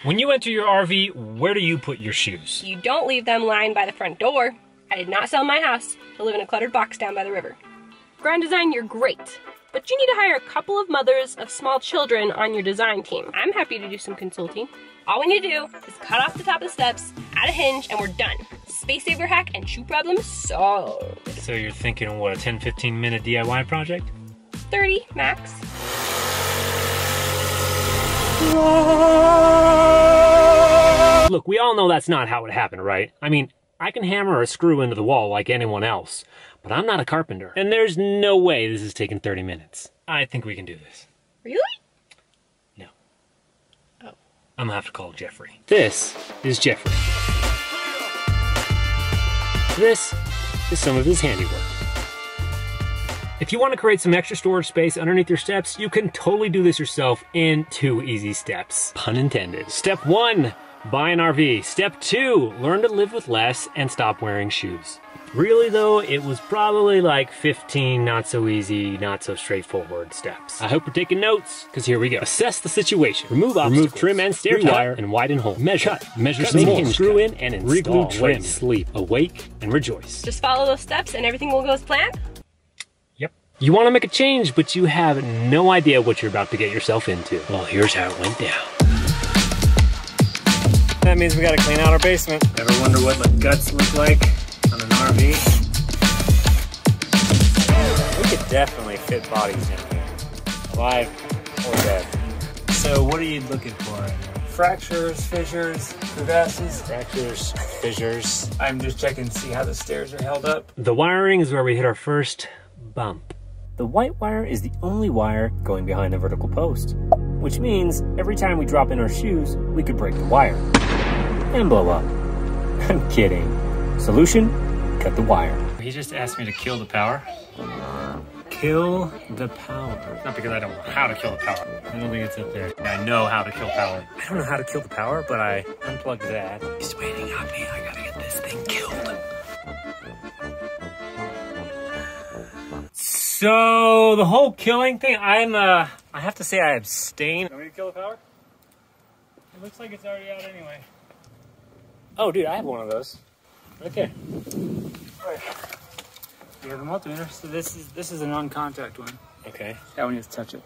When you enter your RV, where do you put your shoes? You don't leave them lying by the front door. I did not sell my house to live in a cluttered box down by the river. Grand design, you're great, but you need to hire a couple of mothers of small children on your design team. I'm happy to do some consulting. All we need to do is cut off the top of the steps, add a hinge, and we're done. Space saver hack and shoe problem solved. So you're thinking, what, a 10-15 minute DIY project? 30 max. Look, we all know that's not how it happened, right? I mean, I can hammer a screw into the wall like anyone else, but I'm not a carpenter. And there's no way this is taking 30 minutes. I think we can do this. Really? No. Oh. I'm gonna have to call Jeffrey. This is Jeffrey. This is some of his handiwork. If you want to create some extra storage space underneath your steps, you can totally do this yourself in 2 easy steps. Pun intended. Step 1, buy an RV. Step 2, learn to live with less and stop wearing shoes. Really though, it was probably like 15 not so easy, not so straightforward steps. I hope you're taking notes, because here we go. Assess the situation. Remove obstacles. Remove trim and stair wire and widen hole. Measure. Measure some more. Screw in and install. Reglue trim. Sleep. Awake and rejoice. Just follow those steps and everything will go as planned? Yep. You want to make a change, but you have no idea what you're about to get yourself into. Well, here's how it went down. That means we gotta clean out our basement. Ever wonder what the guts look like on an RV? We could definitely fit bodies in here, alive or dead. So what are you looking for? Fractures, fissures, crevasses. Fractures, fissures. I'm just checking to see how the stairs are held up. The wiring is where we hit our first bump. The white wire is the only wire going behind the vertical post, which means every time we drop in our shoes, we could break the wire and blow up. I'm kidding. Solution, cut the wire. He just asked me to kill the power. Kill the power. Not because I don't know how to kill the power. I don't think it's up there. I know how to kill power. I don't know how to kill the power, but I unplugged that. He's waiting on me. I gotta get this thing killed. So the whole killing thing, I have to say I abstain. Want me to kill the power? It looks like it's already out anyway. Oh, dude, I have one of those. Right there. Right. You have a multimeter, so this is a non-contact one. Okay. That one you have to touch it.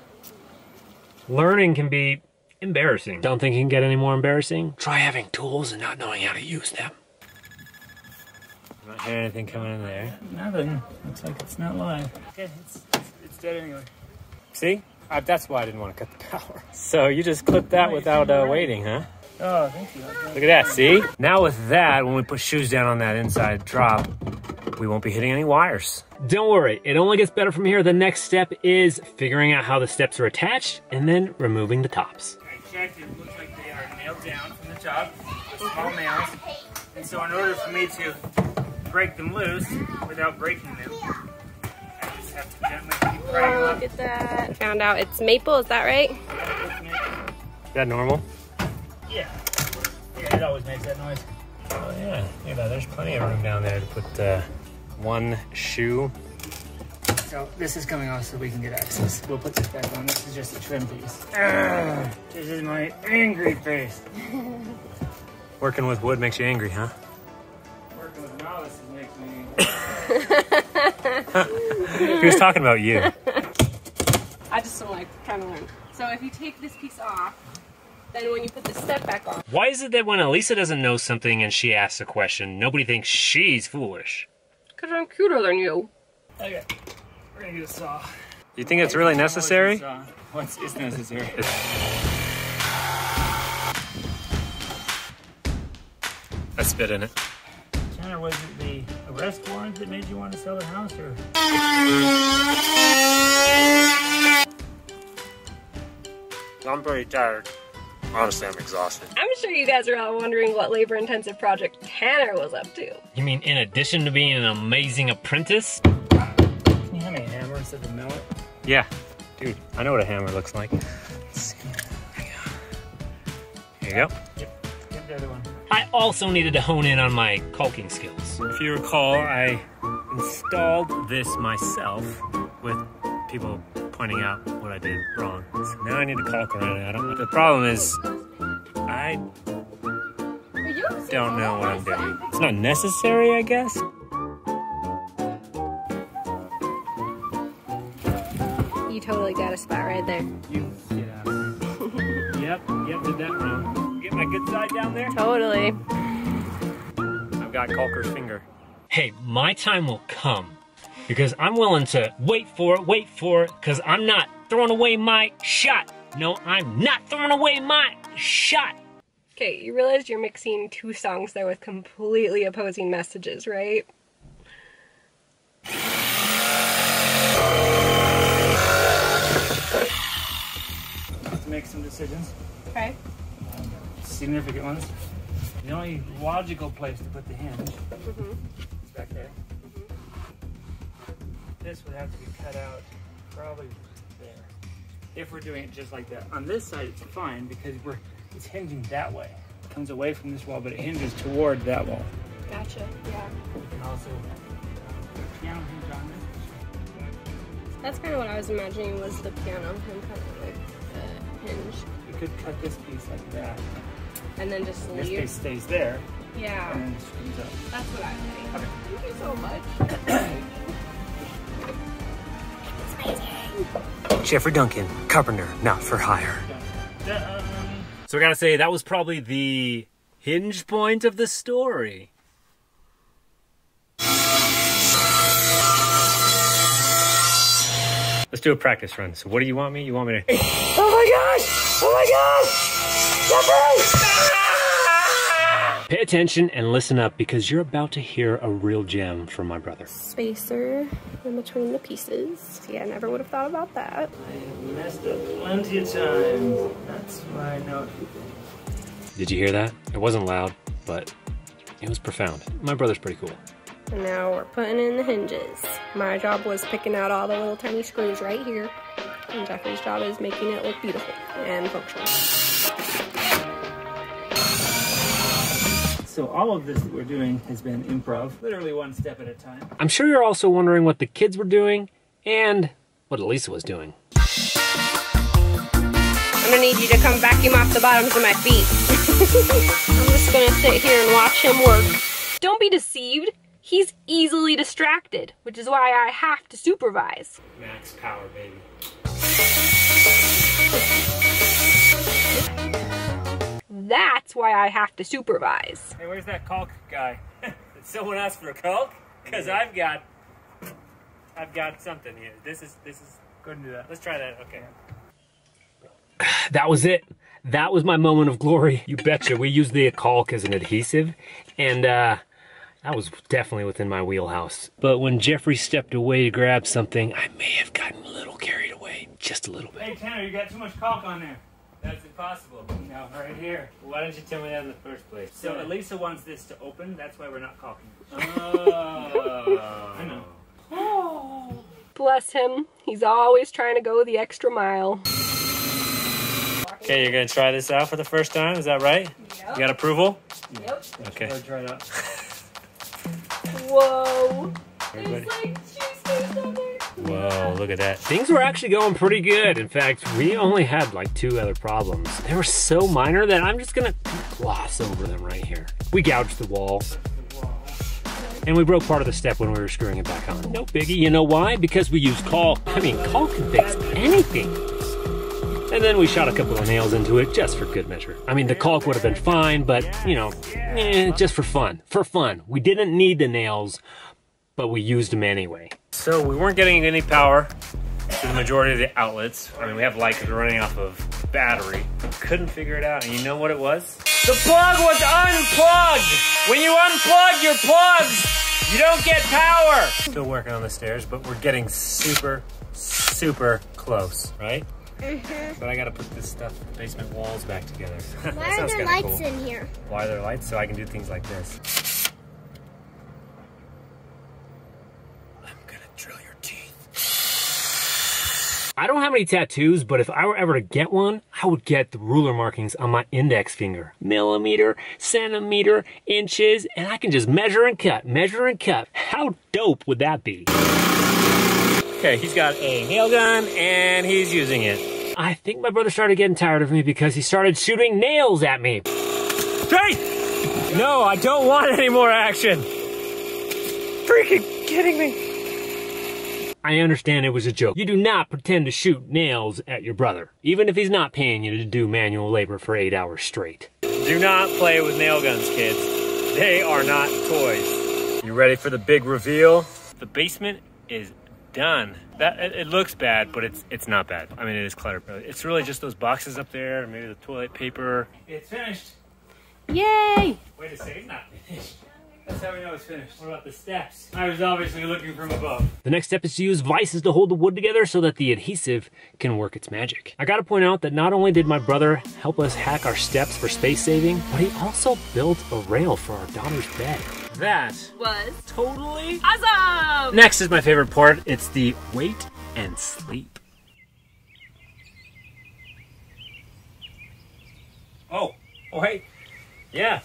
Learning can be embarrassing. Don't think it can get any more embarrassing? Try having tools and not knowing how to use them. I'm not hearing anything coming in there. Nothing. Looks like it's not live. Okay, it's dead anyway. See? That's why I didn't want to cut the power. So you just clipped that without waiting, huh? Oh, thank you. Look at that, see? Now with that, when we put shoes down on that inside drop, we won't be hitting any wires. Don't worry, it only gets better from here. The next step is figuring out how the steps are attached and then removing the tops. I checked, it looks like they are nailed down from the top with small nails. And so in order for me to break them loose without breaking them, I just have to gently keep prying them up. Look at that. Found out it's maple, is that right? Is that normal? Yeah. Yeah, it always makes that noise. Oh yeah, look at that. There's plenty of room down there to put one shoe. So this is coming off so we can get access. We'll put this back on. This is just a trim piece. This is my angry face. Working with wood makes you angry, huh? Working with malice makes me angry. He was talking about you. I just don't like trying to learn. So if you take this piece off, then when you put the step back on. Why is it that when Elisa doesn't know something and she asks a question, nobody thinks she's foolish? Because I'm cuter than you. Okay, we're gonna get a saw. You think it's really necessary? Once it's necessary. I spit in it. Tanner, was it the arrest warrant that made you want to sell the house, or? I'm pretty tired. Honestly, I'm exhausted. I'm sure you guys are all wondering what labor-intensive project Tanner was up to. You mean in addition to being an amazing apprentice? Can you hand me a hammer instead of a mallet? Yeah. Dude, I know what a hammer looks like. Let's see. Here you go. Yep. Get the other one. I also needed to hone in on my caulking skills. If you recall, I installed this myself with people pointing out what I did wrong. So now I need to caulk around it. The problem is I don't know what I'm doing. It's not necessary, I guess. You totally got a spot right there. You get out of here. Yep, did that wrong. Get my good side down there? Totally. I've got Calker's finger. Hey, my time will come because I'm willing to wait for it, because I'm not throwing away my shot. No, I'm not throwing away my shot. Okay, you realize you're mixing two songs there with completely opposing messages, right? To make some decisions, Okay. significant ones. The only logical place to put the hinge is back there. This would have to be cut out probably there. If we're doing it just like that. On this side, it's fine because it's hinging that way. It comes away from this wall, but it hinges toward that wall. Gotcha, yeah. We can also put a piano hinge on this. That's kind of what I was imagining was the piano and kind of like the hinge. We could cut this piece like that. And then just This leave. piece stays there, Yeah, and then it just comes up. that's what I think. Okay. Thank you so much. Jeffrey Duncan, carpenter, not for hire. So I gotta say, that was probably the hinge point of the story. Let's do a practice run. So what do you want me? You want me to... Oh my gosh! Oh my gosh! Jeffrey! Pay attention and listen up because you're about to hear a real gem from my brother. Spacer in between the pieces. See, I never would have thought about that. I messed up plenty of times. That's why I know. Did you hear that? It wasn't loud, but it was profound. My brother's pretty cool. And now we're putting in the hinges. My job was picking out all the little tiny screws right here. And Jeffrey's job is making it look beautiful and functional. So all of this that we're doing has been improv, literally one step at a time. I'm sure you're also wondering what the kids were doing and what Elisa was doing. I'm gonna need you to come vacuum off the bottoms of my feet. I'm just gonna sit here and watch him work. Don't be deceived. He's easily distracted, which is why I have to supervise. Max power, baby. That's why I have to supervise. Hey, where's that caulk guy? Did someone ask for a caulk? Because I've got something here. This is. Go ahead and do that. Let's try that. Okay. That was it. That was my moment of glory. You betcha. We used the caulk as an adhesive, and that was definitely within my wheelhouse. But when Jeffrey stepped away to grab something, I may have gotten a little carried away. Just a little bit. Hey, Tanner, you got too much caulk on there. That's impossible. No, right here. Why didn't you tell me that in the first place? So Elisa wants this to open. That's why we're not caulking. Oh. I know. Bless him. He's always trying to go the extra mile. Okay, you're gonna try this out for the first time, is that right? Yep. You got approval? Yep. Okay. Go try it out. Whoa. Everybody. There's like cheese space on there. Whoa, look at that. Things were actually going pretty good. In fact, we only had like 2 other problems. They were so minor that I'm just gonna gloss over them right here. We gouged the wall. And we broke part of the step when we were screwing it back on. No biggie. You know why? Because we used caulk. I mean, caulk can fix anything. And then we shot a couple of nails into it just for good measure. I mean, the caulk would have been fine, but, you know, just for fun. For fun. We didn't need the nails, but we used them anyway. So we weren't getting any power to the majority of the outlets. I mean, we have light because we're running off of battery. Couldn't figure it out, and you know what it was? The plug was unplugged! When you unplug your plugs, you don't get power! Still working on the stairs, but we're getting super, super close, right? Mm-hmm. But I gotta put this stuff, the basement walls back together. That Why are sounds there kinda lights cool. in here? Why are there lights? So I can do things like this. I'm gonna drill your teeth. I don't have any tattoos, but if I were ever to get one, I would get the ruler markings on my index finger. Millimeter, centimeter, inches, and I can just measure and cut, measure and cut. How dope would that be? Okay, he's got a nail gun and he's using it. I think my brother started getting tired of me because he started shooting nails at me. Hey! No, I don't want any more action. Freaking kidding me. I understand it was a joke. You do not pretend to shoot nails at your brother, even if he's not paying you to do manual labor for 8 hours straight. Do not play with nail guns, kids. They are not toys. You ready for the big reveal? The basement is done. It looks bad, but it's not bad. I mean, it is cluttered. It's really just those boxes up there, maybe the toilet paper. It's finished. Yay! Wait a second, it's not finished. That's how we know it's finished. What about the steps? I was obviously looking from above. The next step is to use vices to hold the wood together so that the adhesive can work its magic. I gotta point out that not only did my brother help us hack our steps for space saving, but he also built a rail for our daughter's bed. That Was totally awesome! Next is my favorite part. It's the wait and sleep. Oh, wait. Yeah.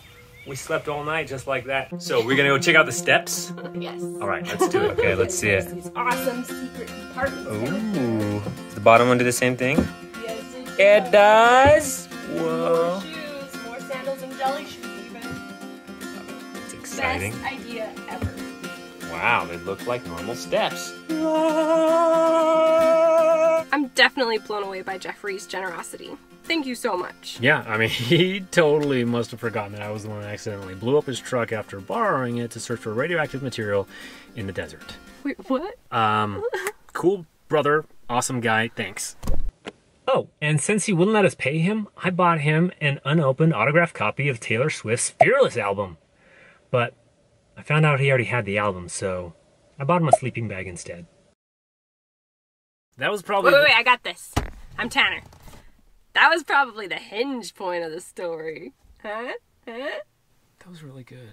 We slept all night just like that. So we're gonna go check out the steps? Yes. All right, let's do it. Okay, let's see it. These awesome secret compartments. Ooh. Does the bottom one do the same thing? Yes, It does. More Whoa. shoes, more sandals and jelly shoes even. It's exciting. Best idea ever. Wow, they look like normal steps. I'm definitely blown away by Jeffrey's generosity. Thank you so much. Yeah, I mean, he totally must have forgotten that I was the one that accidentally blew up his truck after borrowing it to search for radioactive material in the desert. Wait, what? Cool brother, awesome guy, thanks. Oh, and since he wouldn't let us pay him, I bought him an unopened autographed copy of Taylor Swift's Fearless album. But I found out he already had the album, so I bought him a sleeping bag instead. That was probably... Wait, I got this. I'm Tanner. That was probably the hinge point of the story. Huh? That was really good.